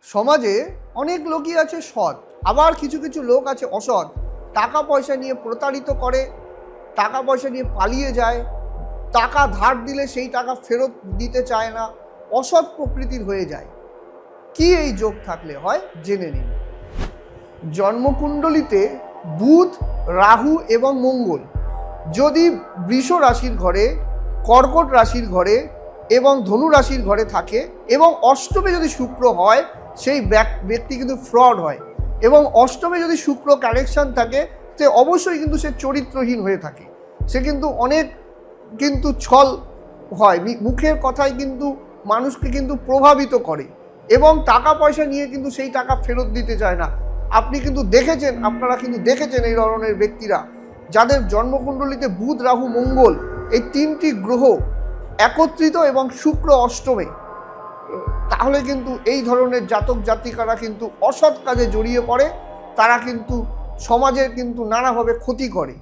সমাজে অনেক লোকই আছে সৎ, আবার কিছু কিছু লোক আছে অসৎ। টাকা পয়সা নিয়ে প্রতারিত করে, টাকা পয়সা নিয়ে পালিয়ে যায়, টাকা ধার দিলে সেই টাকা ফেরত দিতে চায় না, অসৎ প্রকৃতির হয়ে যায়। কি এই যোগ থাকলে হয় জেনে নিন। জন্মকুণ্ডলিতে বুধ, রাহু এবং মঙ্গল যদি বৃষ রাশির ঘরে, কর্কট রাশির ঘরে এবং ধনু রাশির ঘরে থাকে এবং অষ্টমে যদি শুক্র হয়, সেই ব্যক্তি কিন্তু ফ্রড হয়। এবং অষ্টমে যদি শুক্র কানেকশন থাকে, সে অবশ্যই কিন্তু সে চরিত্রহীন হয়ে থাকে। সে কিন্তু অনেক ছল হয়, মুখের কথায় কিন্তু মানুষকে কিন্তু প্রভাবিত করে এবং টাকা পয়সা নিয়ে কিন্তু সেই টাকা ফেরত দিতে চায় না। আপনি কিন্তু দেখেছেন, আপনারা কিন্তু দেখেছেন এই ধরনের ব্যক্তিরা যাদের জন্মকুণ্ডলিতে বুধ, রাহু, মঙ্গল এই তিনটি গ্রহ একত্রিত এবং শুক্র অষ্টমে, তাহলে কিন্তু এই ধরনের জাতক জাতিকারা কিন্তু অসৎ কাজে জড়িয়ে পড়ে। তারা কিন্তু সমাজের কিন্তু নানাভাবে ক্ষতি করে।